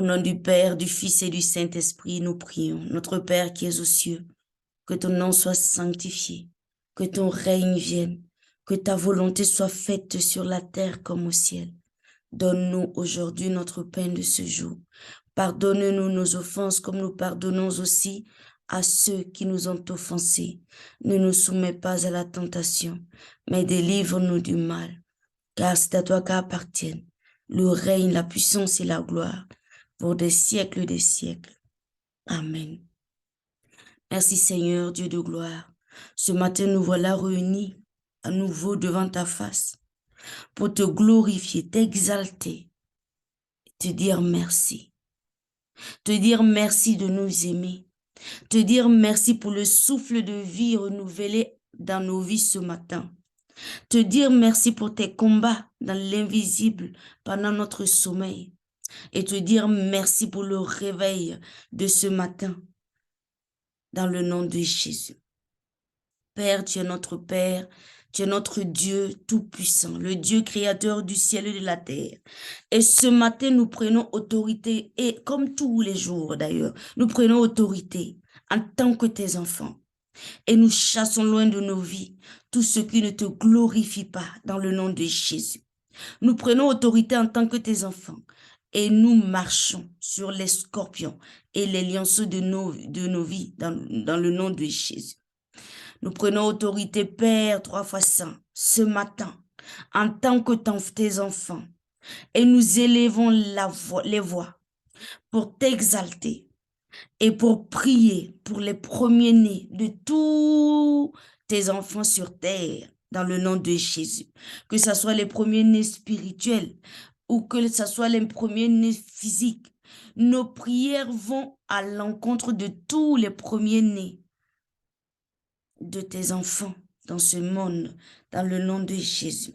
Au nom du Père, du Fils et du Saint-Esprit, nous prions. Notre Père qui es aux cieux, que ton nom soit sanctifié, que ton règne vienne, que ta volonté soit faite sur la terre comme au ciel. Donne-nous aujourd'hui notre pain de ce jour. Pardonne-nous nos offenses comme nous pardonnons aussi à ceux qui nous ont offensés. Ne nous soumets pas à la tentation, mais délivre-nous du mal. Car c'est à toi qu'appartiennent le règne, la puissance et la gloire pour des siècles des siècles. Amen. Merci Seigneur, Dieu de gloire. Ce matin, nous voilà réunis à nouveau devant ta face pour te glorifier, t'exalter, te dire merci. Te dire merci de nous aimer. Te dire merci pour le souffle de vie renouvelé dans nos vies ce matin. Te dire merci pour tes combats dans l'invisible pendant notre sommeil. Et te dire merci pour le réveil de ce matin dans le nom de Jésus. Père, tu es notre Père, tu es notre Dieu tout-puissant, le Dieu créateur du ciel et de la terre. Et ce matin, nous prenons autorité, et comme tous les jours d'ailleurs, nous prenons autorité en tant que tes enfants. Et nous chassons loin de nos vies tout ce qui ne te glorifie pas dans le nom de Jésus. Nous prenons autorité en tant que tes enfants et nous marchons sur les scorpions et les lionceaux de nos vies dans le nom de Jésus. Nous prenons autorité, Père, 3 fois saint, ce matin, en tant que tes enfants, et nous élevons les voix pour t'exalter et pour prier pour les premiers-nés de tous tes enfants sur terre, dans le nom de Jésus. Que ce soit les premiers-nés spirituels ou que ce soit les premiers-nés physiques, nos prières vont à l'encontre de tous les premiers-nés de tes enfants dans ce monde, dans le nom de Jésus.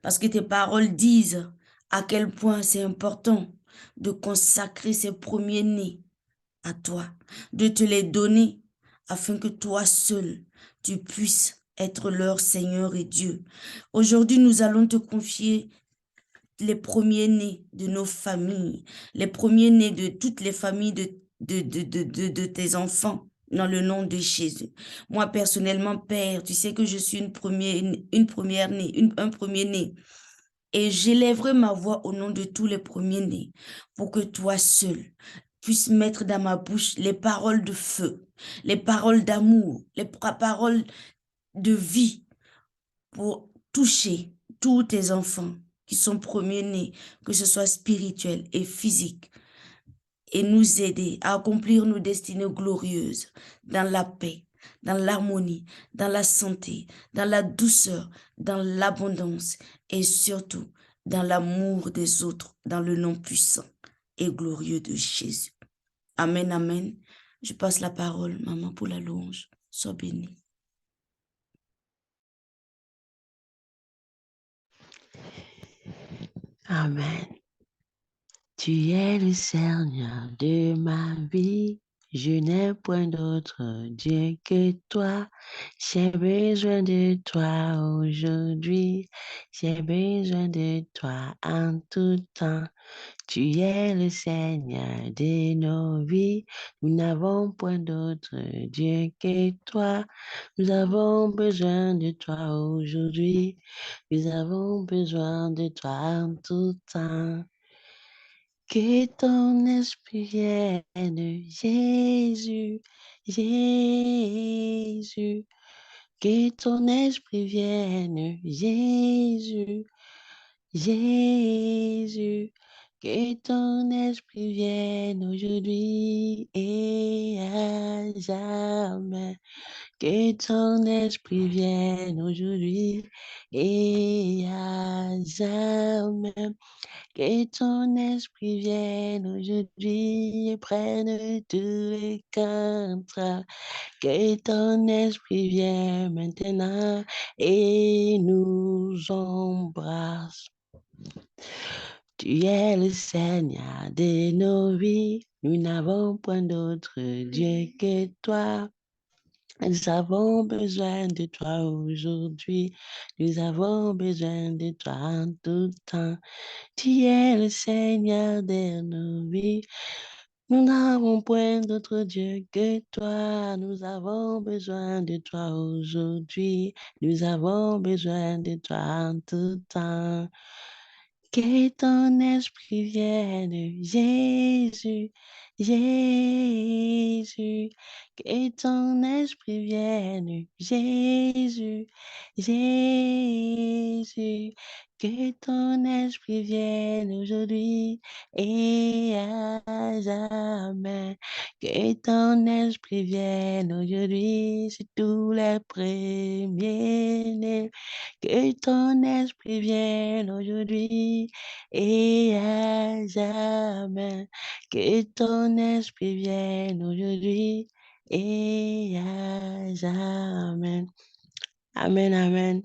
Parce que tes paroles disent à quel point c'est important de consacrer ces premiers-nés à toi, de te les donner afin que toi seul, tu puisses être leur Seigneur et Dieu. Aujourd'hui, nous allons te confier les premiers-nés de nos familles, les premiers-nés de toutes les familles de tes enfants, dans le nom de Jésus. Moi, personnellement, Père, tu sais que je suis un premier-né. Et j'élèverai ma voix au nom de tous les premiers-nés pour que toi seul puisses mettre dans ma bouche les paroles de feu, les paroles d'amour, les paroles de vie pour toucher tous tes enfants qui sont premiers-nés, que ce soit spirituel et physique, et nous aider à accomplir nos destinées glorieuses dans la paix, dans l'harmonie, dans la santé, dans la douceur, dans l'abondance et surtout dans l'amour des autres, dans le nom puissant et glorieux de Jésus. Amen, amen. Je passe la parole, maman, pour la louange. Sois bénie. Amen. Tu es le Seigneur de ma vie. Je n'ai point d'autre Dieu que toi. J'ai besoin de toi aujourd'hui. J'ai besoin de toi en tout temps. Tu es le Seigneur de nos vies. Nous n'avons point d'autre Dieu que toi. Nous avons besoin de toi aujourd'hui. Nous avons besoin de toi en tout temps. Que ton esprit vienne, Jésus, Jésus. Que ton esprit vienne, Jésus, Jésus. Que ton esprit vienne aujourd'hui et à jamais. Que ton esprit vienne aujourd'hui et à jamais. Que ton esprit vienne aujourd'hui et prenne tous les contrats. Que ton esprit vienne maintenant et nous embrasse. Tu es le Seigneur de nos vies. Nous n'avons point d'autre Dieu que toi. Nous avons besoin de toi aujourd'hui. Nous avons besoin de toi en tout temps. Tu es le Seigneur de nos vies. Nous n'avons point d'autre Dieu que toi. Nous avons besoin de toi aujourd'hui. Nous avons besoin de toi en tout temps. Que ton esprit vienne, Jésus, Jésus. Que ton esprit vienne, Jésus, Jésus. Que ton esprit vienne aujourd'hui et à jamais. Que ton esprit vienne aujourd'hui sur tous les premiers-nés. Que ton esprit vienne aujourd'hui et à jamais. Que ton esprit vienne aujourd'hui et à jamais. Amen, amen.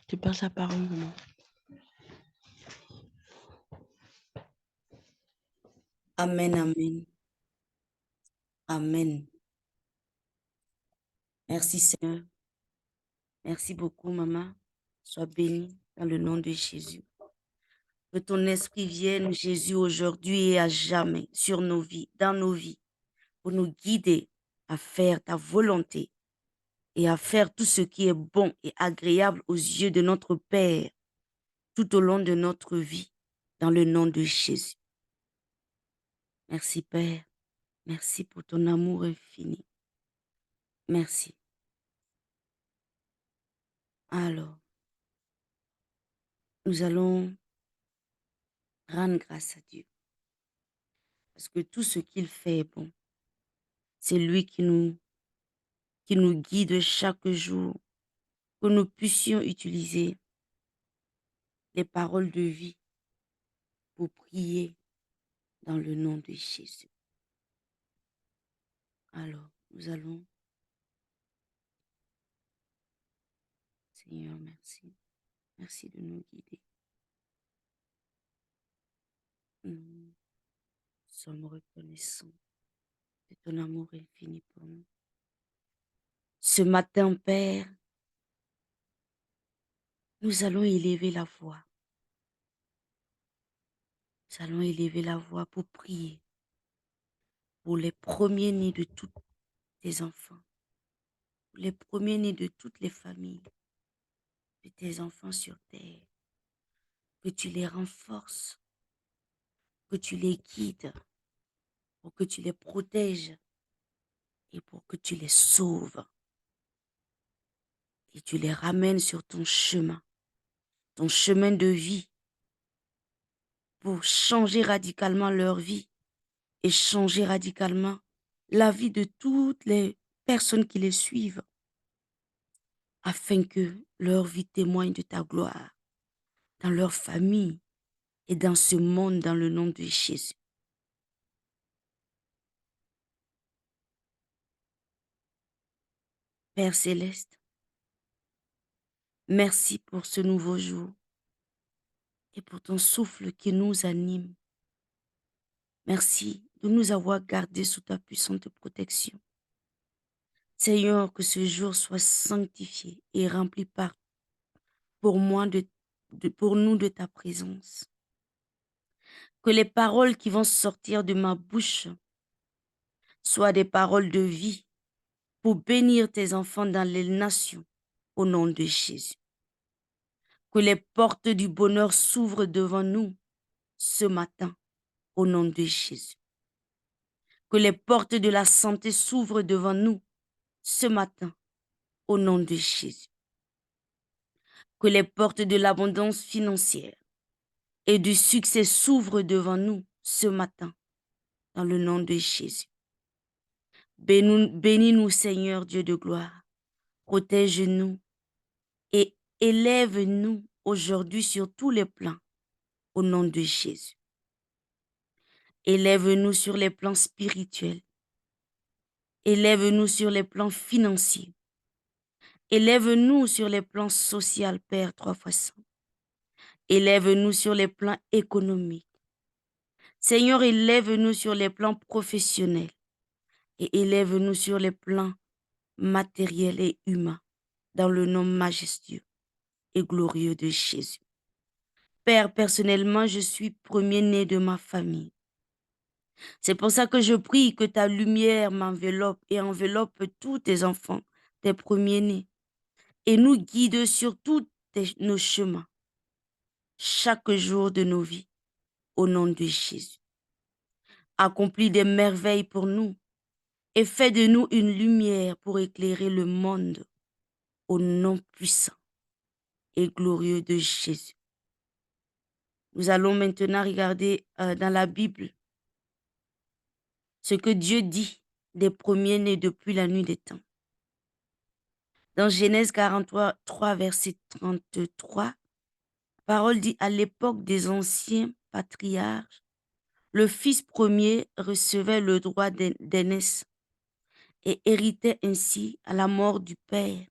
Tu passes la parole, maman. Amen, amen. Amen. Merci Seigneur. Merci beaucoup, maman. Sois bénie dans le nom de Jésus. Que ton esprit vienne, Jésus, aujourd'hui et à jamais sur nos vies, dans nos vies, pour nous guider à faire ta volonté et à faire tout ce qui est bon et agréable aux yeux de notre Père tout au long de notre vie, dans le nom de Jésus. Merci Père. Merci pour ton amour infini. Merci. Alors, nous allons rendre grâce à Dieu. Parce que tout ce qu'il fait est bon. C'est lui qui nous guide chaque jour, que nous puissions utiliser les paroles de vie pour prier dans le nom de Jésus. Alors, nous allons, Seigneur, merci. Merci de nous guider. Nous sommes reconnaissants de ton amour infini pour nous. Ce matin, Père, nous allons élever la voix. Nous allons élever la voix pour prier pour les premiers-nés de tous tes enfants, pour les premiers-nés de toutes les familles, de tes enfants sur terre, que tu les renforces, que tu les guides, pour que tu les protèges et pour que tu les sauves et tu les ramènes sur ton chemin de vie, pour changer radicalement leur vie et changer radicalement la vie de toutes les personnes qui les suivent, afin que leur vie témoigne de ta gloire dans leur famille et dans ce monde, dans le nom de Jésus. Père céleste, merci pour ce nouveau jour et pour ton souffle qui nous anime. Merci de nous avoir gardés sous ta puissante protection. Seigneur, que ce jour soit sanctifié et rempli pour nous de ta présence. Que les paroles qui vont sortir de ma bouche soient des paroles de vie pour bénir tes enfants dans les nations au nom de Jésus. Que les portes du bonheur s'ouvrent devant nous ce matin au nom de Jésus. Que les portes de la santé s'ouvrent devant nous ce matin au nom de Jésus. Que les portes de l'abondance financière et du succès s'ouvrent devant nous ce matin dans le nom de Jésus. Bénis-nous, Seigneur Dieu de gloire. Protège-nous et élève-nous aujourd'hui sur tous les plans au nom de Jésus. Élève-nous sur les plans spirituels. Élève-nous sur les plans financiers. Élève-nous sur les plans sociaux, Père, 3 fois 100. Élève-nous sur les plans économiques. Seigneur, élève-nous sur les plans professionnels et élève-nous sur les plans matériel et humain, dans le nom majestueux et glorieux de Jésus. Père, personnellement, je suis premier-né de ma famille. C'est pour ça que je prie que ta lumière m'enveloppe et enveloppe tous tes enfants, tes premiers-nés, et nous guide sur tous nos chemins, chaque jour de nos vies, au nom de Jésus. Accomplis des merveilles pour nous et fais de nous une lumière pour éclairer le monde, au nom puissant et glorieux de Jésus. Nous allons maintenant regarder dans la Bible ce que Dieu dit des premiers-nés depuis la nuit des temps. Dans Genèse 43, verset 33, la parole dit: à l'époque des anciens patriarches, le fils premier recevait le droit d'aînesse et héritait ainsi, à la mort du père,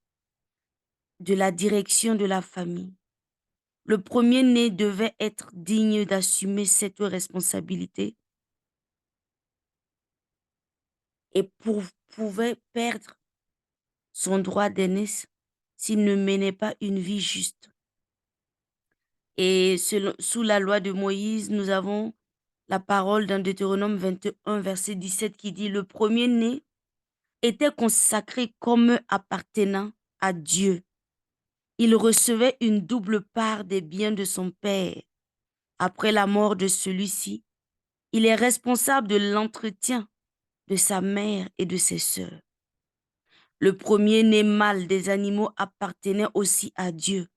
de la direction de la famille. Le premier-né devait être digne d'assumer cette responsabilité et pouvait perdre son droit d'aînesse s'il ne menait pas une vie juste. Et sous la loi de Moïse, nous avons la parole dans Deutéronome 21, verset 17 qui dit: le premier-né était consacré comme appartenant à Dieu. Il recevait une double part des biens de son père. Après la mort de celui-ci, il est responsable de l'entretien de sa mère et de ses sœurs. Le premier-né mâle des animaux appartenait aussi à Dieu.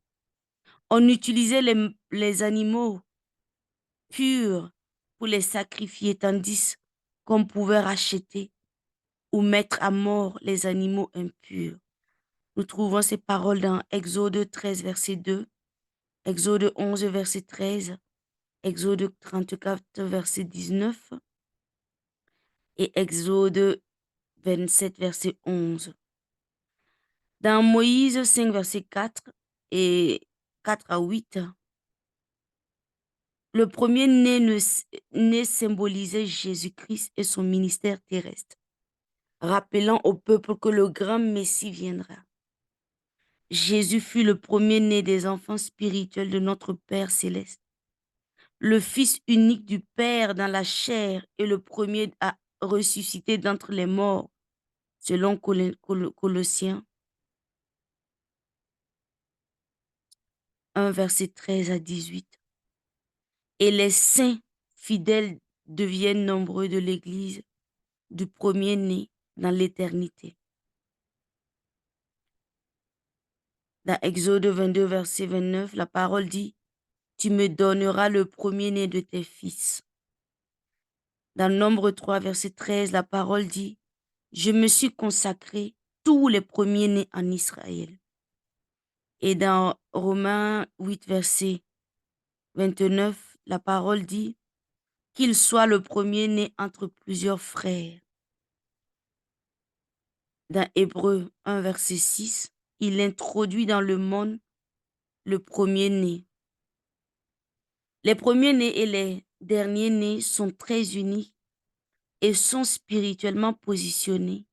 On utilisait les animaux purs pour les sacrifier, tandis qu'on pouvait racheter ou mettre à mort les animaux impurs. Nous trouvons ces paroles dans Exode 13, verset 2, Exode 11, verset 13, Exode 34, verset 19 et Exode 27, verset 11. Dans Moïse 5, verset 4 et 4 à 8, le premier-né symbolisait Jésus-Christ et son ministère terrestre, rappelant au peuple que le grand Messie viendra. Jésus fut le premier-né des enfants spirituels de notre Père céleste, le Fils unique du Père dans la chair et le premier à ressusciter d'entre les morts, selon Colossiens 1, verset 13 à 18. Et les saints fidèles deviennent nombreux de l'Église du premier-né dans l'éternité. Dans Exode 22, verset 29, la parole dit: tu me donneras le premier-né de tes fils. Dans Nombre 3, verset 13, la parole dit: je me suis consacré tous les premiers-nés en Israël. Et dans Romains 8, verset 29, la parole dit: qu'il soit le premier-né entre plusieurs frères. Dans Hébreux 1, verset 6, il introduit dans le monde le premier-né. Les premiers-nés et les derniers-nés sont très unis et sont spirituellement positionnés.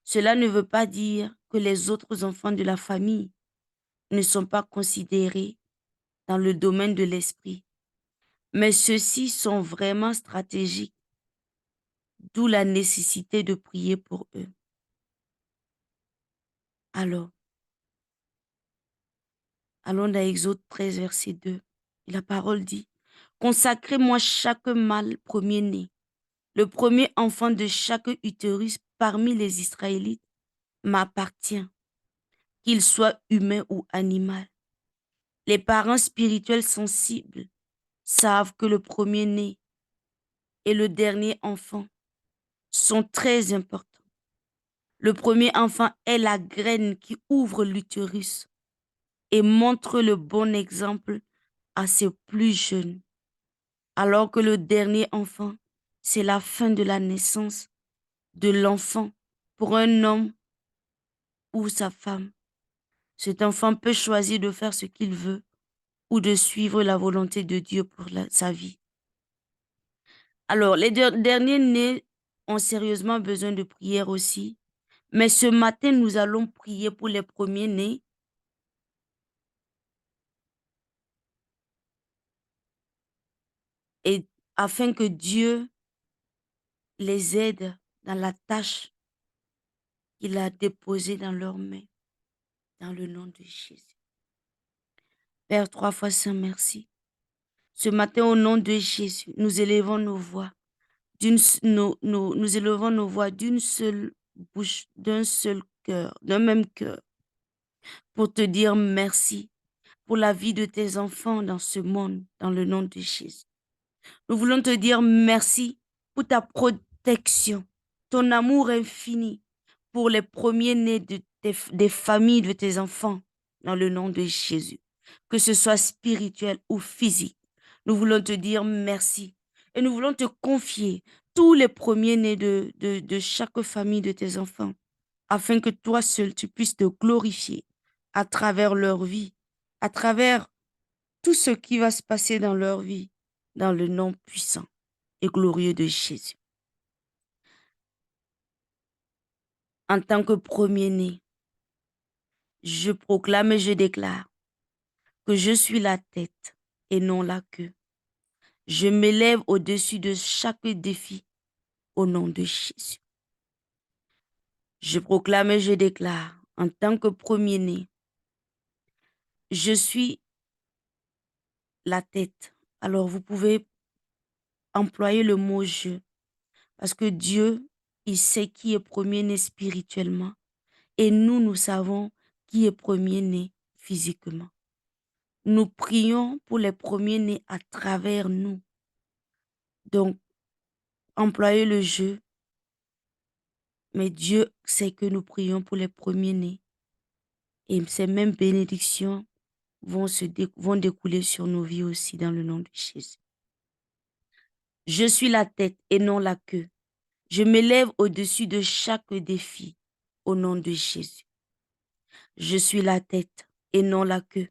Cela ne veut pas dire que les autres enfants de la famille ne sont pas considérés dans le domaine de l'esprit, mais ceux-ci sont vraiment stratégiques, d'où la nécessité de prier pour eux. Alors, allons dans Exode 13, verset 2. La parole dit: consacrez-moi chaque mâle premier-né, le premier enfant de chaque utérus parmi les Israélites m'appartient, qu'il soit humain ou animal. Les parents spirituels sensibles savent que le premier-né et le dernier enfant sont très importants. Le premier enfant est la graine qui ouvre l'utérus et montre le bon exemple à ses plus jeunes, alors que le dernier enfant, c'est la fin de la naissance de l'enfant pour un homme ou sa femme. Cet enfant peut choisir de faire ce qu'il veut ou de suivre la volonté de Dieu pour sa vie. Alors, les derniers nés ont sérieusement besoin de prière aussi, Mais ce matin, nous allons prier pour les premiers-nés. Et afin que Dieu les aide dans la tâche qu'il a déposée dans leurs mains, dans le nom de Jésus. Père, 3 fois saint, merci. Ce matin, au nom de Jésus, nous élevons nos voix. Nous élevons nos voix d'une seule bouche, d'un seul cœur, d'un même cœur, pour te dire merci pour la vie de tes enfants dans ce monde, dans le nom de Jésus. Nous voulons te dire merci pour ta protection, ton amour infini pour les premiers-nés des familles de tes enfants, dans le nom de Jésus. Que ce soit spirituel ou physique, nous voulons te dire merci. Et nous voulons te confier tous les premiers-nés de chaque famille de tes enfants, afin que toi seul, tu puisses te glorifier à travers leur vie, à travers tout ce qui va se passer dans leur vie, dans le nom puissant et glorieux de Jésus. En tant que premier-né, je proclame et je déclare que je suis la tête et non la queue. Je m'élève au-dessus de chaque défi au nom de Jésus. Je proclame et je déclare en tant que premier-né, je suis la tête. Alors vous pouvez employer le mot je, parce que Dieu, il sait qui est premier-né spirituellement. Et nous savons qui est premier-né physiquement. Nous prions pour les premiers-nés à travers nous. Donc, employez le jeu, mais Dieu sait que nous prions pour les premiers-nés. Et ces mêmes bénédictions vont découler sur nos vies aussi dans le nom de Jésus. Je suis la tête et non la queue. Je m'élève au-dessus de chaque défi au nom de Jésus. Je suis la tête et non la queue.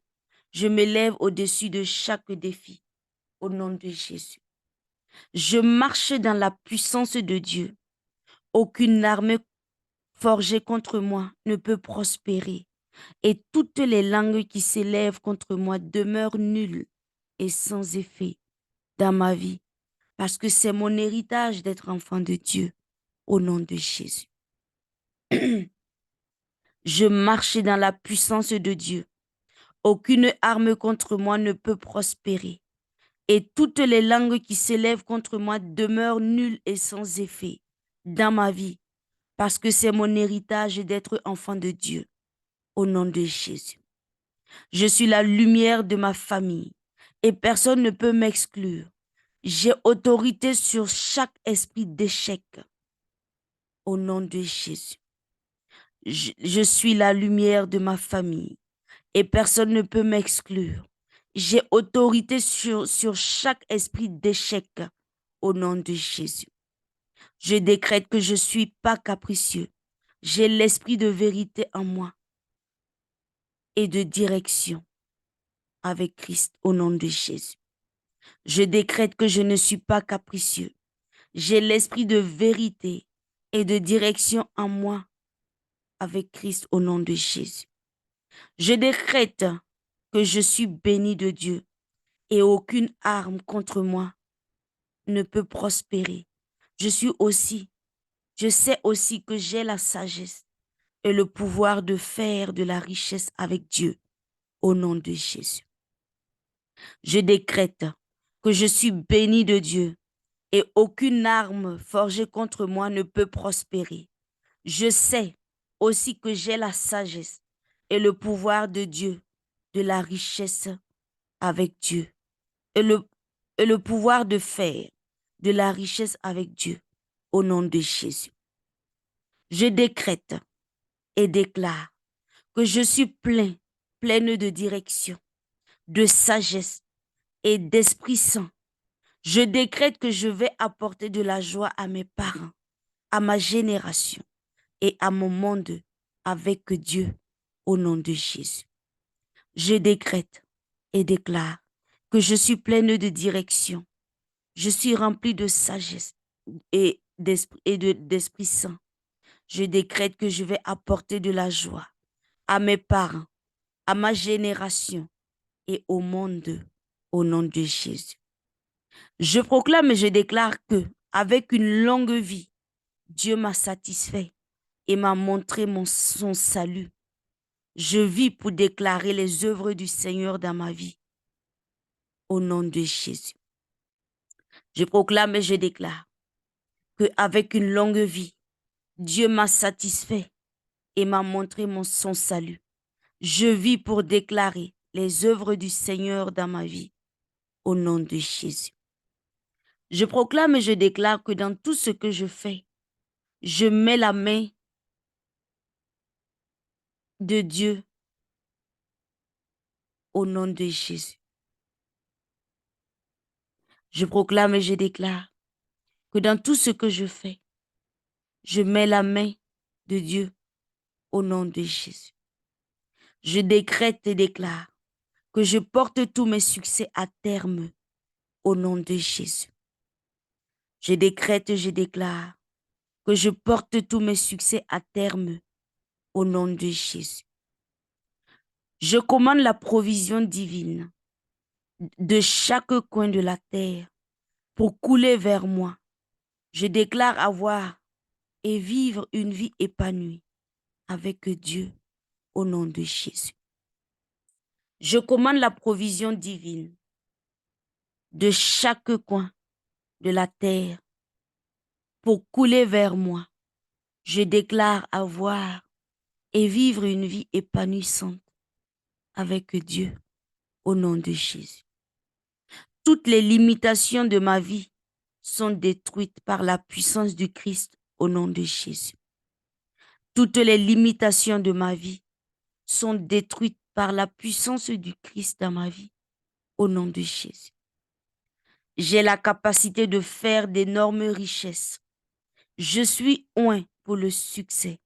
Je m'élève au-dessus de chaque défi au nom de Jésus. Je marche dans la puissance de Dieu. Aucune arme forgée contre moi ne peut prospérer. Et toutes les langues qui s'élèvent contre moi demeurent nulles et sans effet dans ma vie. Parce que c'est mon héritage d'être enfant de Dieu au nom de Jésus. Je marche dans la puissance de Dieu. Aucune arme contre moi ne peut prospérer. Et toutes les langues qui s'élèvent contre moi demeurent nulles et sans effet dans ma vie, parce que c'est mon héritage d'être enfant de Dieu, au nom de Jésus. Je suis la lumière de ma famille et personne ne peut m'exclure. J'ai autorité sur chaque esprit d'échec, au nom de Jésus. Je suis la lumière de ma famille et personne ne peut m'exclure. J'ai autorité sur chaque esprit d'échec au nom de Jésus. Je décrète que je ne suis pas capricieux. J'ai l'esprit de vérité en moi et de direction avec Christ au nom de Jésus. Je décrète que je ne suis pas capricieux. J'ai l'esprit de vérité et de direction en moi avec Christ au nom de Jésus. Je décrète que je suis béni de Dieu et aucune arme contre moi ne peut prospérer. Je sais aussi que j'ai la sagesse et le pouvoir de faire de la richesse avec Dieu au nom de Jésus. Je décrète que je suis béni de Dieu et aucune arme forgée contre moi ne peut prospérer. Je sais aussi que j'ai la sagesse et le pouvoir de Dieu, de la richesse avec Dieu et le pouvoir de faire de la richesse avec Dieu au nom de Jésus. Je décrète et déclare que je suis pleine de direction, de sagesse et d'Esprit Saint. Je décrète que je vais apporter de la joie à mes parents, à ma génération et à mon monde avec Dieu au nom de Jésus. Je décrète et déclare que je suis pleine de direction. Je suis remplie de sagesse et d'Esprit Saint. je décrète que je vais apporter de la joie à mes parents, à ma génération et au monde, au nom de Jésus. Je proclame et je déclare que, avec une longue vie, Dieu m'a satisfait et m'a montré son salut. Je vis pour déclarer les œuvres du Seigneur dans ma vie, au nom de Jésus. Je proclame et je déclare qu'avec une longue vie, Dieu m'a satisfait et m'a montré son salut. Je vis pour déclarer les œuvres du Seigneur dans ma vie, au nom de Jésus. Je proclame et je déclare que dans tout ce que je fais, je mets la main de Dieu au nom de Jésus. Je proclame et je déclare que dans tout ce que je fais, je mets la main de Dieu au nom de Jésus. Je décrète et déclare que je porte tous mes succès à terme au nom de Jésus. Je décrète et je déclare que je porte tous mes succès à terme au nom de Jésus. Je commande la provision divine de chaque coin de la terre pour couler vers moi. Je déclare avoir et vivre une vie épanouie avec Dieu au nom de Jésus. Je commande la provision divine de chaque coin de la terre pour couler vers moi. Je déclare avoir et vivre une vie épanouissante avec Dieu au nom de Jésus. Toutes les limitations de ma vie sont détruites par la puissance du Christ au nom de Jésus. Toutes les limitations de ma vie sont détruites par la puissance du Christ dans ma vie au nom de Jésus. J'ai la capacité de faire d'énormes richesses. Je suis oint pour le succès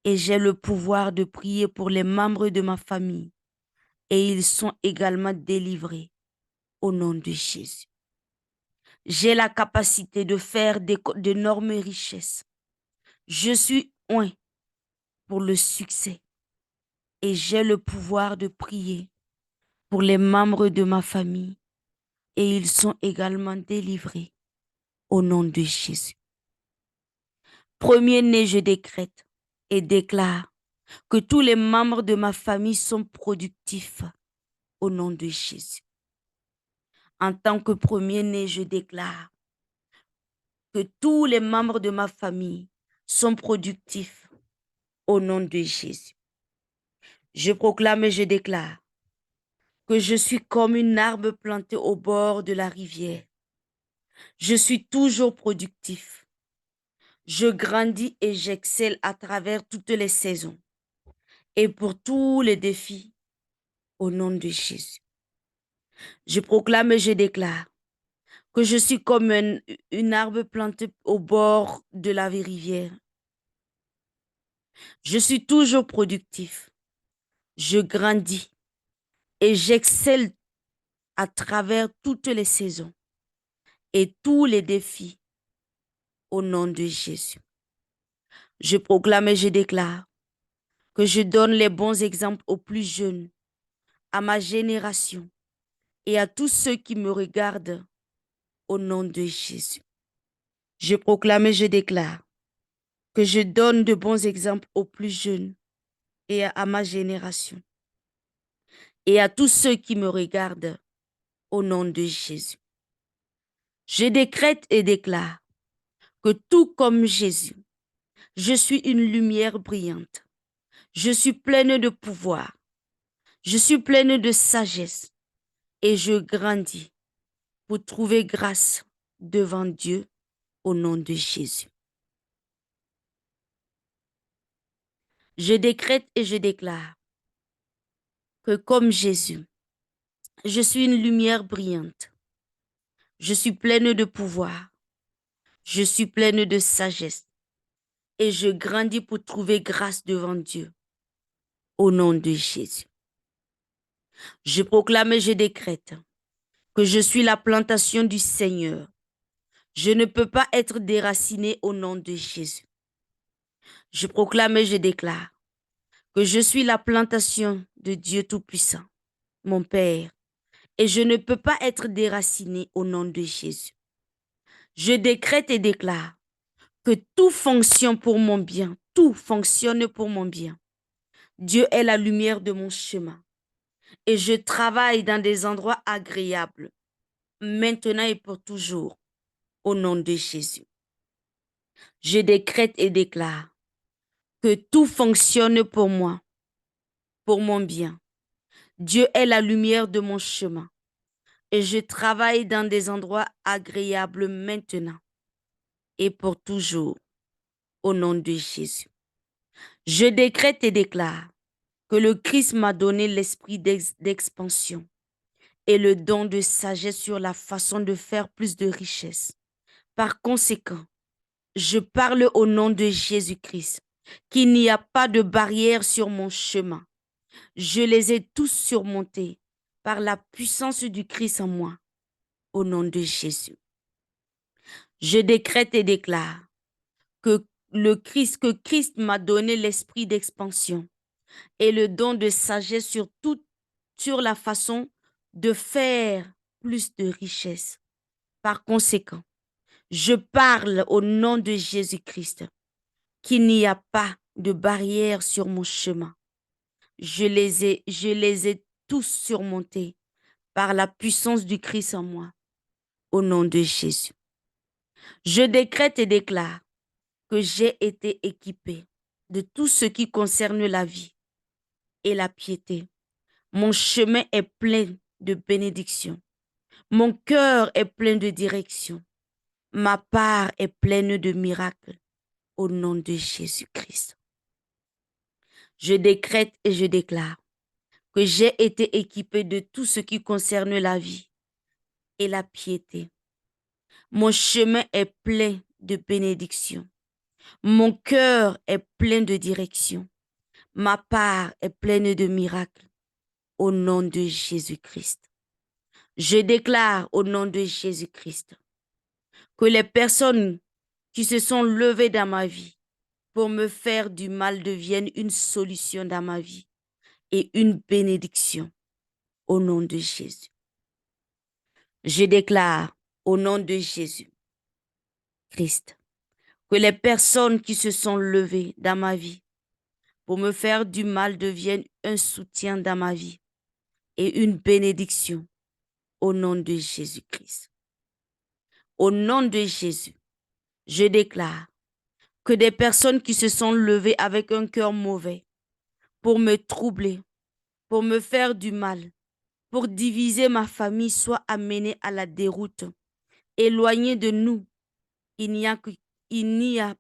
et j'ai le pouvoir de prier pour les membres de ma famille et ils sont également délivrés au nom de Jésus. J'ai la capacité de faire d'énormes richesses. Je suis oint pour le succès et j'ai le pouvoir de prier pour les membres de ma famille et ils sont également délivrés au nom de Jésus. Premier-né, je décrète et déclare que tous les membres de ma famille sont productifs au nom de Jésus. En tant que premier-né, je déclare que tous les membres de ma famille sont productifs au nom de Jésus. Je proclame et je déclare que je suis comme une arbre plantée au bord de la rivière. Je suis toujours productif. Je grandis et j'excelle à travers toutes les saisons et pour tous les défis au nom de Jésus. Je proclame et je déclare que je suis comme une arbre plantée au bord de la rivière. Je suis toujours productif. Je grandis et j'excelle à travers toutes les saisons et tous les défis au nom de Jésus. Je proclame et je déclare que je donne les bons exemples aux plus jeunes, à ma génération et à tous ceux qui me regardent au nom de Jésus. Je proclame et je déclare que je donne de bons exemples aux plus jeunes et à ma génération et à tous ceux qui me regardent au nom de Jésus. Je décrète et déclare que tout comme Jésus, je suis une lumière brillante. Je suis pleine de pouvoir. Je suis pleine de sagesse et je grandis pour trouver grâce devant Dieu au nom de Jésus. Je décrète et je déclare que comme Jésus, je suis une lumière brillante. Je suis pleine de pouvoir. Je suis pleine de sagesse et je grandis pour trouver grâce devant Dieu au nom de Jésus. Je proclame et je décrète que je suis la plantation du Seigneur. Je ne peux pas être déraciné au nom de Jésus. Je proclame et je déclare que je suis la plantation de Dieu Tout-Puissant, mon Père, et je ne peux pas être déraciné au nom de Jésus. Je décrète et déclare que tout fonctionne pour mon bien, tout fonctionne pour mon bien. Dieu est la lumière de mon chemin et je travaille dans des endroits agréables, maintenant et pour toujours, au nom de Jésus. Je décrète et déclare que tout fonctionne pour moi, pour mon bien. Dieu est la lumière de mon chemin et je travaille dans des endroits agréables maintenant et pour toujours, au nom de Jésus. Je décrète et déclare que le Christ m'a donné l'esprit d'expansion et le don de sagesse sur la façon de faire plus de richesses. Par conséquent, je parle au nom de Jésus-Christ, qu'il n'y a pas de barrière sur mon chemin. Je les ai tous surmontés par la puissance du Christ en moi, au nom de Jésus. Je décrète et déclare que Christ m'a donné l'esprit d'expansion et le don de sagesse sur la façon de faire plus de richesses. Par conséquent, je parle au nom de Jésus-Christ qu'il n'y a pas de barrière sur mon chemin. Je les ai tous surmontés par la puissance du Christ en moi, au nom de Jésus. Je décrète et déclare que j'ai été équipé de tout ce qui concerne la vie et la piété. Mon chemin est plein de bénédictions. Mon cœur est plein de direction. Ma part est pleine de miracles au nom de Jésus-Christ. Je décrète et je déclare que j'ai été équipé de tout ce qui concerne la vie et la piété. Mon chemin est plein de bénédictions. Mon cœur est plein de direction. Ma part est pleine de miracles au nom de Jésus-Christ. Je déclare au nom de Jésus-Christ que les personnes qui se sont levées dans ma vie pour me faire du mal deviennent une solution dans ma vie et une bénédiction au nom de Jésus. Je déclare au nom de Jésus Christ que les personnes qui se sont levées dans ma vie pour me faire du mal deviennent un soutien dans ma vie et une bénédiction au nom de Jésus-Christ. Au nom de Jésus, je déclare que des personnes qui se sont levées avec un cœur mauvais pour me troubler, pour me faire du mal, pour diviser ma famille soient amenées à la déroute, éloignées de nous. Il n'y a que- il n'y a,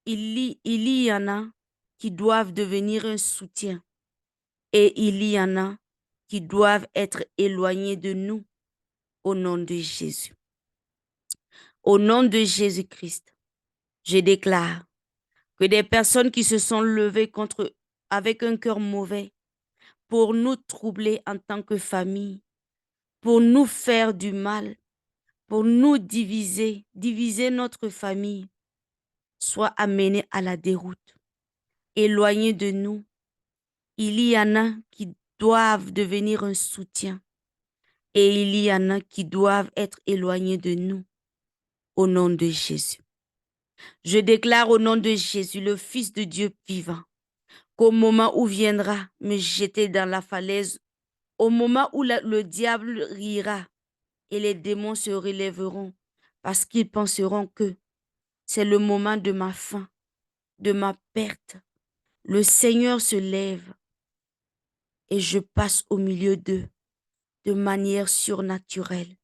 il y en a qui doivent devenir un soutien et il y en a qui doivent être éloignés de nous au nom de Jésus. Au nom de Jésus-Christ, je déclare que des personnes qui se sont levées avec un cœur mauvais pour nous troubler en tant que famille, pour nous faire du mal, pour nous diviser notre famille, soient amenées à la déroute, éloignées de nous. Il y en a qui doivent devenir un soutien et il y en a qui doivent être éloignés de nous au nom de Jésus. Je déclare au nom de Jésus, le Fils de Dieu vivant, qu'au moment où viendra me jeter dans la falaise, au moment où le diable rira et les démons se relèveront parce qu'ils penseront que c'est le moment de ma fin, de ma perte. Le Seigneur se lève et je passe au milieu d'eux de manière surnaturelle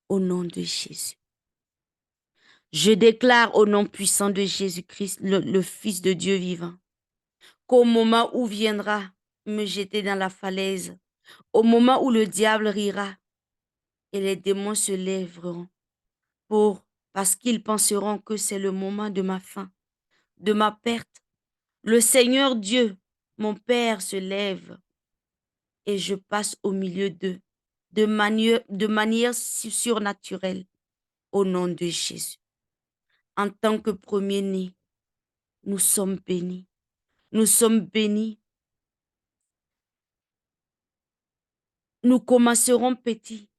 au nom de Jésus. Je déclare au nom puissant de Jésus-Christ, le Fils de Dieu vivant, qu'au moment où viendra me jeter dans la falaise, au moment où le diable rira et les démons se lèveront parce qu'ils penseront que c'est le moment de ma fin, de ma perte. Le Seigneur Dieu, mon Père, se lève et je passe au milieu d'eux de manière surnaturelle au nom de Jésus. En tant que premier-né, Nous sommes bénis. Nous sommes bénis. Nous commencerons petits,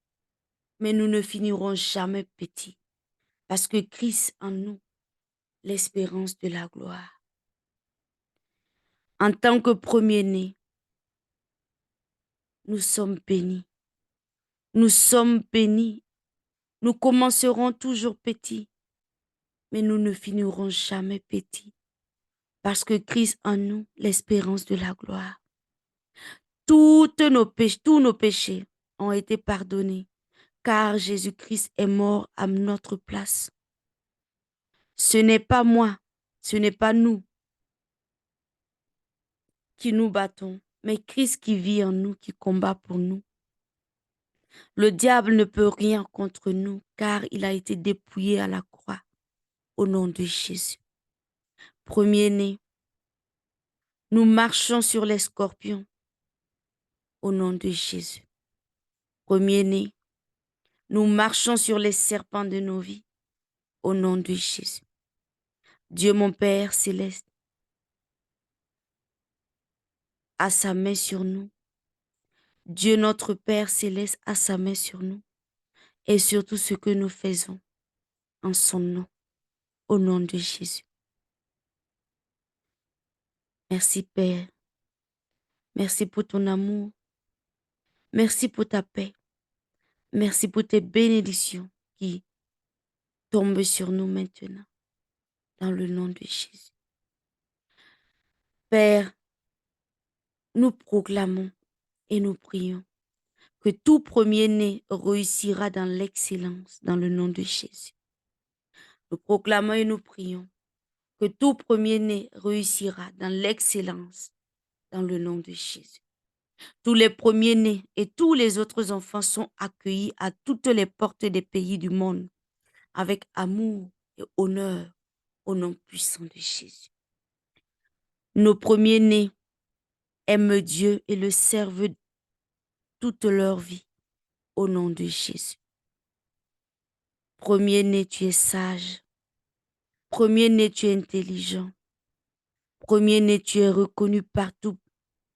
mais nous ne finirons jamais petits. Parce que Christ en nous, l'espérance de la gloire. En tant que premier-né, nous sommes bénis. Nous sommes bénis. Nous commencerons toujours petits, mais nous ne finirons jamais petits. Parce que Christ en nous, l'espérance de la gloire. Tous nos péchés ont été pardonnés, car Jésus-Christ est mort à notre place. Ce n'est pas moi, ce n'est pas nous qui nous battons, mais Christ qui vit en nous, qui combat pour nous. Le diable ne peut rien contre nous, car il a été dépouillé à la croix au nom de Jésus. Premier-né, nous marchons sur les scorpions au nom de Jésus. Premier-né, nous marchons sur les serpents de nos vies au nom de Jésus. Dieu mon Père céleste a sa main sur nous. Dieu notre Père céleste a sa main sur nous et sur tout ce que nous faisons en son nom, au nom de Jésus. Merci Père. Merci pour ton amour. Merci pour ta paix. Merci pour tes bénédictions qui tombent sur nous maintenant, dans le nom de Jésus. Père, nous proclamons et nous prions que tout premier-né réussira dans l'excellence, dans le nom de Jésus. Nous proclamons et nous prions que tout premier-né réussira dans l'excellence, dans le nom de Jésus. Tous les premiers-nés et tous les autres enfants sont accueillis à toutes les portes des pays du monde avec amour et honneur au nom puissant de Jésus. Nos premiers-nés aiment Dieu et le servent toute leur vie au nom de Jésus. Premier-né, tu es sage. Premier-né, tu es intelligent. Premier-né, tu es reconnu partout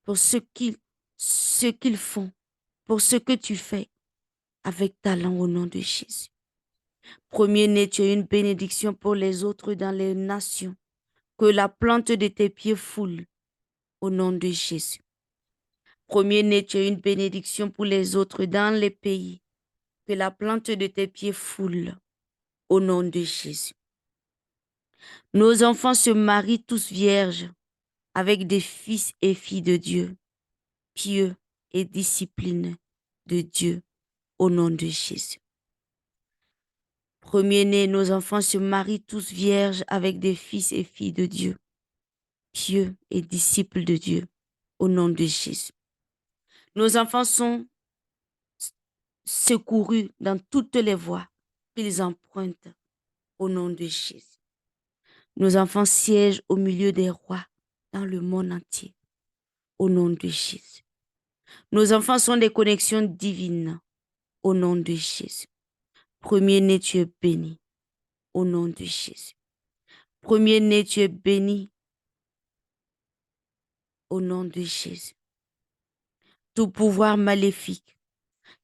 pour ce qu'ils font, pour ce que tu fais avec talent au nom de Jésus. Premier-né, tu es une bénédiction pour les autres dans les nations. Que la plante de tes pieds foule au nom de Jésus. Premier-né, tu es une bénédiction pour les autres dans les pays. Que la plante de tes pieds foule au nom de Jésus. Nos enfants se marient tous vierges avec des fils et filles de Dieu, pieux et disciplinés de Dieu au nom de Jésus. Premier-né, nos enfants se marient tous vierges avec des fils et filles de Dieu, pieux et disciples de Dieu au nom de Jésus. Nos enfants sont secourus dans toutes les voies qu'ils empruntent au nom de Jésus. Nos enfants siègent au milieu des rois dans le monde entier au nom de Jésus. Nos enfants sont des connexions divines au nom de Jésus. Premier-né, tu es béni au nom de Jésus. Premier-né, tu es béni au nom de Jésus. Tout pouvoir maléfique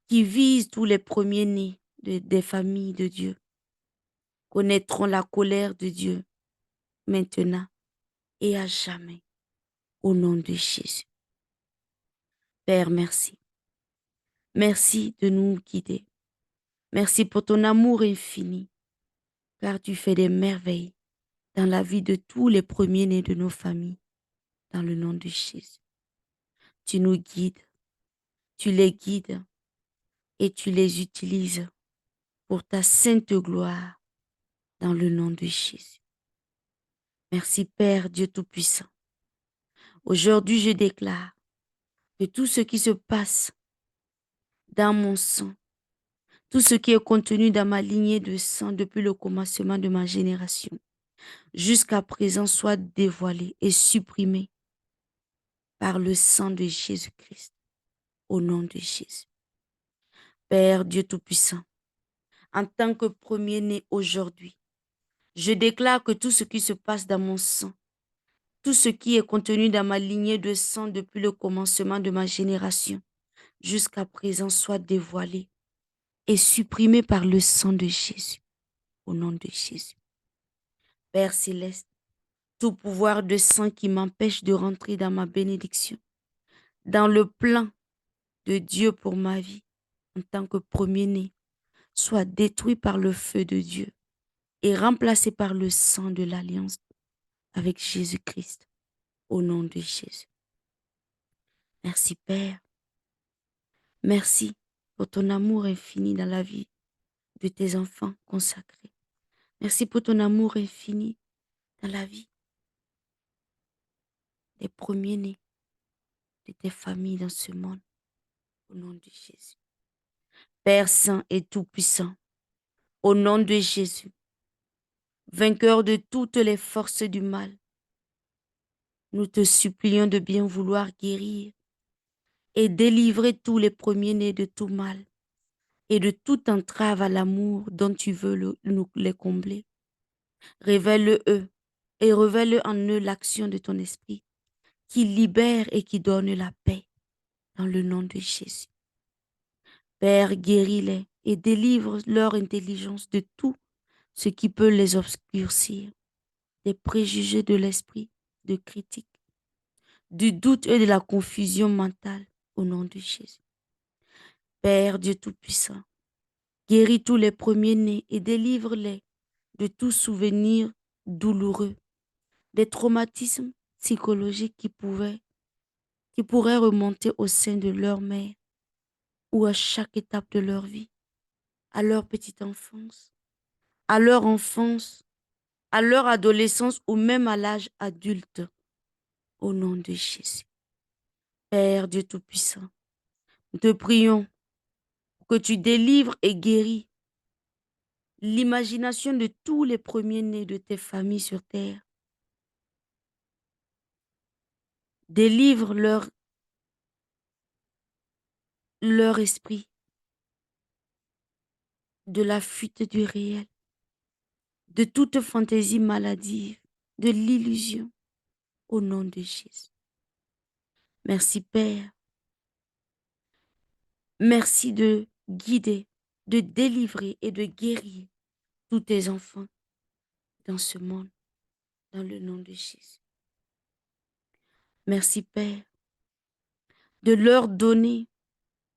qui vise tous les premiers-nés des familles de Dieu connaîtront la colère de Dieu maintenant et à jamais au nom de Jésus. Père, merci. Merci de nous guider. Merci pour ton amour infini, car tu fais des merveilles dans la vie de tous les premiers-nés de nos familles, dans le nom de Jésus. Tu nous guides, tu les guides et tu les utilises pour ta sainte gloire, dans le nom de Jésus. Merci Père Dieu Tout-Puissant. Aujourd'hui, je déclare que tout ce qui se passe dans mon sang, tout ce qui est contenu dans ma lignée de sang depuis le commencement de ma génération, jusqu'à présent soit dévoilé et supprimé par le sang de Jésus-Christ, au nom de Jésus. Père Dieu Tout-Puissant, en tant que premier-né aujourd'hui, je déclare que tout ce qui se passe dans mon sang tout ce qui est contenu dans ma lignée de sang depuis le commencement de ma génération jusqu'à présent soit dévoilé et supprimé par le sang de Jésus, au nom de Jésus. Père céleste, tout pouvoir de sang qui m'empêche de rentrer dans ma bénédiction, dans le plan de Dieu pour ma vie en tant que premier-né, soit détruit par le feu de Dieu et remplacé par le sang de l'alliance avec Jésus-Christ, au nom de Jésus. Merci Père. Merci pour ton amour infini dans la vie de tes enfants consacrés. Merci pour ton amour infini dans la vie des premiers-nés de tes familles dans ce monde, au nom de Jésus. Père saint et tout-puissant, au nom de Jésus, vainqueur de toutes les forces du mal, nous te supplions de bien vouloir guérir et délivrer tous les premiers-nés de tout mal et de toute entrave à l'amour dont tu veux nous les combler. Révèle-eux et révèle en eux l'action de ton esprit qui libère et qui donne la paix dans le nom de Jésus. Père, guéris-les et délivre leur intelligence de tout ce qui peut les obscurcir, des préjugés de l'esprit, de critique, du doute et de la confusion mentale au nom de Jésus. Père Dieu Tout-Puissant, guéris tous les premiers-nés et délivre-les de tout souvenir douloureux, des traumatismes psychologiques qui pourraient remonter au sein de leur mère ou à chaque étape de leur vie, à leur petite enfance, à leur enfance, à leur adolescence ou même à l'âge adulte, au nom de Jésus. Père Dieu Tout-Puissant, nous te prions que tu délivres et guéris l'imagination de tous les premiers-nés de tes familles sur terre. Délivre leur esprit de la fuite du réel, de toute fantaisie maladive, de l'illusion, au nom de Jésus. Merci Père. Merci de guider, de délivrer et de guérir tous tes enfants dans ce monde, dans le nom de Jésus. Merci Père de leur donner,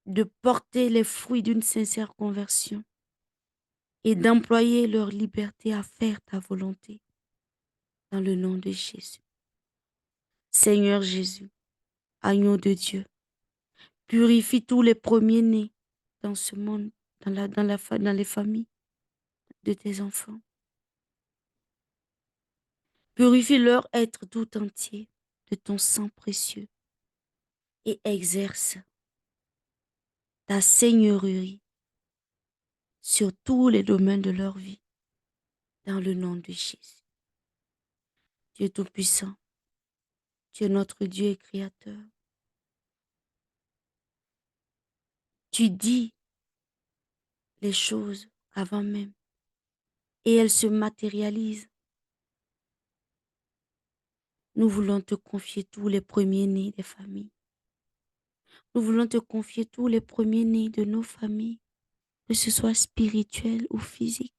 de porter les fruits d'une sincère conversion et d'employer leur liberté à faire ta volonté dans le nom de Jésus. Seigneur Jésus, agneau de Dieu, purifie tous les premiers-nés dans ce monde, dans les familles de tes enfants. Purifie leur être tout entier de ton sang précieux et exerce ta seigneurie sur tous les domaines de leur vie dans le nom de Jésus. Dieu Tout-Puissant, tu es notre Dieu et Créateur. Tu dis les choses avant même et elles se matérialisent. Nous voulons te confier tous les premiers-nés des familles. Nous voulons te confier tous les premiers-nés de nos familles, que ce soit spirituel ou physique.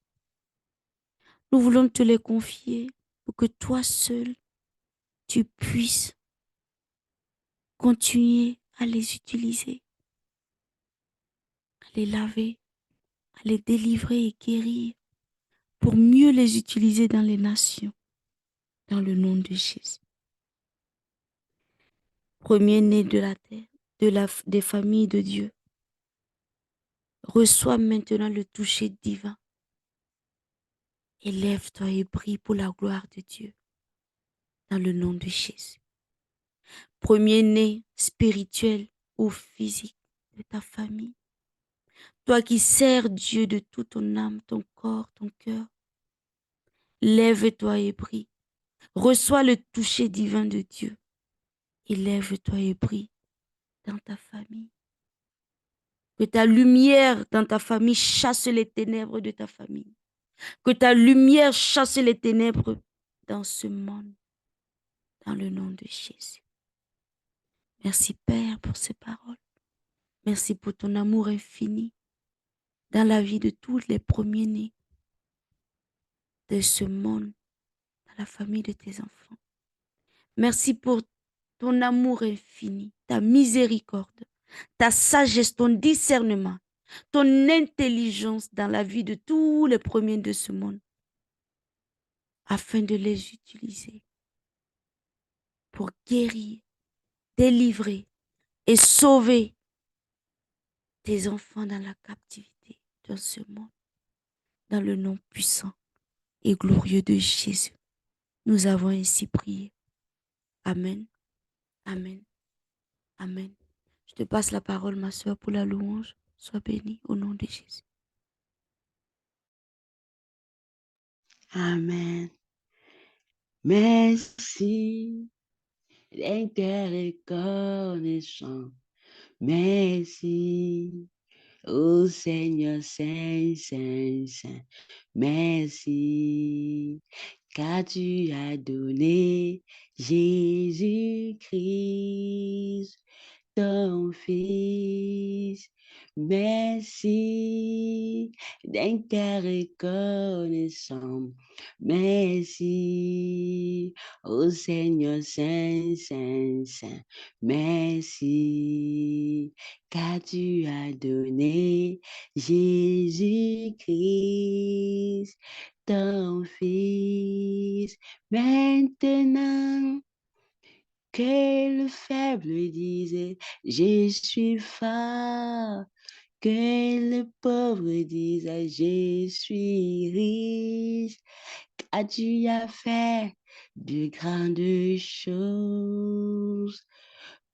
Nous voulons te les confier pour que toi seul, tu puisses continuer à les utiliser, à les laver, à les délivrer et guérir pour mieux les utiliser dans les nations, dans le nom de Jésus. Premier-né de la terre, des familles de Dieu, reçois maintenant le toucher divin. Élève-toi et brille pour la gloire de Dieu, dans le nom de Jésus. Premier-né spirituel ou physique de ta famille, toi qui sers Dieu de toute ton âme, ton corps, ton cœur, lève-toi et brille. Reçois le toucher divin de Dieu. Et lève-toi et brille dans ta famille. Que ta lumière dans ta famille chasse les ténèbres de ta famille. Que ta lumière chasse les ténèbres dans ce monde. dans le nom de Jésus. Merci Père pour ces paroles. Merci pour ton amour infini dans la vie de tous les premiers-nés de ce monde, dans la famille de tes enfants. Merci pour ton amour infini, ta miséricorde, ta sagesse, ton discernement, ton intelligence dans la vie de tous les premiers de ce monde, afin de les utiliser pour guérir, délivrer et sauver tes enfants dans la captivité dans ce monde, dans le nom puissant et glorieux de Jésus. Nous avons ainsi prié. Amen, amen, amen. Je te passe la parole, ma soeur, pour la louange. Sois bénie au nom de Jésus. Amen. Merci d'un cœur reconnaissant. Merci, ô Seigneur Saint, Saint, Saint. Merci, car tu as donné Jésus-Christ, ton Fils. Merci, d'un cœur reconnaissant. Merci, ô Seigneur Saint, Saint, Saint. Merci, car tu as donné Jésus-Christ, ton Fils. Maintenant, que le faible dise, je suis fort. Que le pauvre dise, je suis riche. Car tu as fait de grandes choses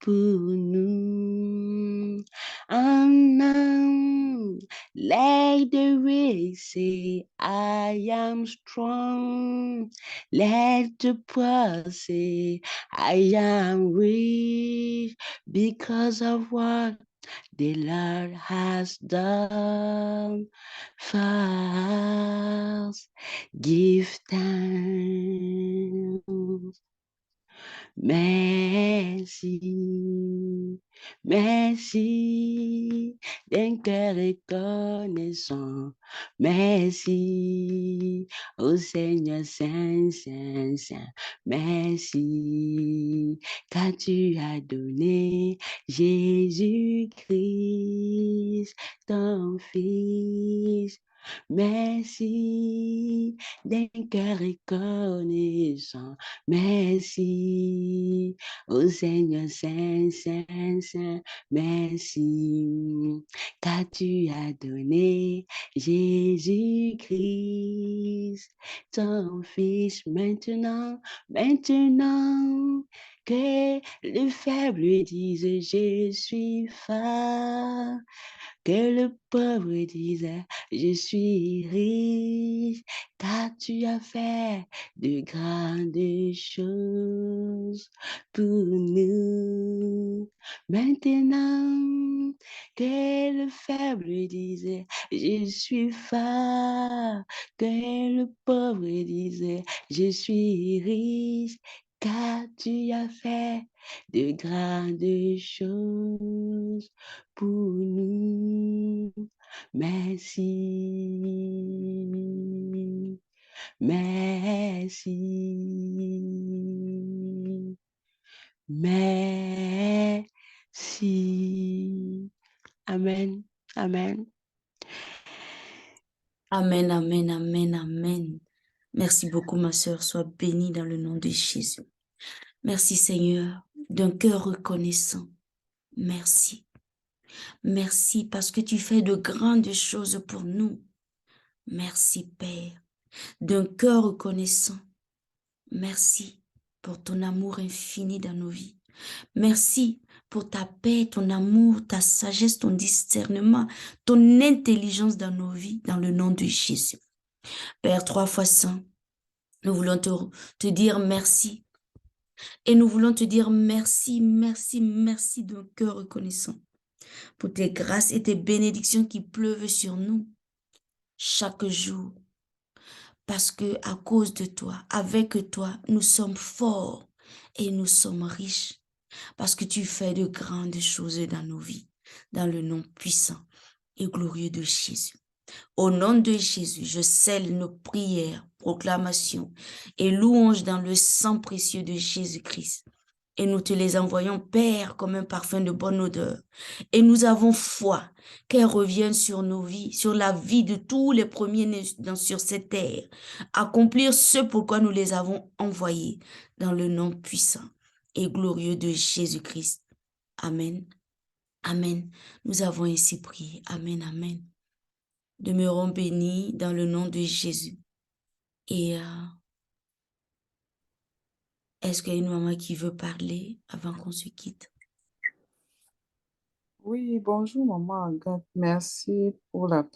pour nous. Amen. Let the weak say, I am strong. Let the poor say, I am rich because of what the Lord has done for us. Give thanks. Merci, merci, d'un cœur reconnaissant. Merci, ô Seigneur Saint, Saint, Saint. Merci, car tu as donné Jésus-Christ, ton Fils. Merci, d'un cœur reconnaissant. Merci, ô Seigneur Saint, Saint, Saint, merci, car tu as donné Jésus-Christ, ton Fils, maintenant, maintenant, que le faible dise, je suis fort. Que le pauvre dise, je suis riche, car tu as fait de grandes choses pour nous. Maintenant, que le faible dise, je suis fort. Que le pauvre dise, je suis riche, car tu as fait de grandes choses pour nous. Merci, merci, merci. Amen, amen. Amen, amen, amen, amen. Merci beaucoup, ma sœur. Sois bénie dans le nom de Jésus. Merci, Seigneur, d'un cœur reconnaissant. Merci. Merci parce que tu fais de grandes choses pour nous. Merci, Père, d'un cœur reconnaissant. Merci pour ton amour infini dans nos vies. Merci pour ta paix, ton amour, ta sagesse, ton discernement, ton intelligence dans nos vies, dans le nom de Jésus. Père, 3 fois saint, nous voulons te dire merci. Et nous voulons te dire merci, merci, merci d'un cœur reconnaissant pour tes grâces et tes bénédictions qui pleuvent sur nous chaque jour. Parce que à cause de toi, avec toi, nous sommes forts et nous sommes riches parce que tu fais de grandes choses dans nos vies, dans le nom puissant et glorieux de Jésus. Au nom de Jésus, je scelle nos prières, proclamations et louanges dans le sang précieux de Jésus-Christ. Et nous te les envoyons, Père, comme un parfum de bonne odeur. Et nous avons foi qu'elles reviennent sur nos vies, sur la vie de tous les premiers-nés sur cette terre. Accomplir ce pourquoi nous les avons envoyés dans le nom puissant et glorieux de Jésus-Christ. Amen. Amen. Nous avons ainsi prié. Amen. Amen. Demeurons bénis dans le nom de Jésus. Et est-ce qu'il y a une maman qui veut parler avant qu'on se quitte? Oui, bonjour maman Agathe. Merci pour la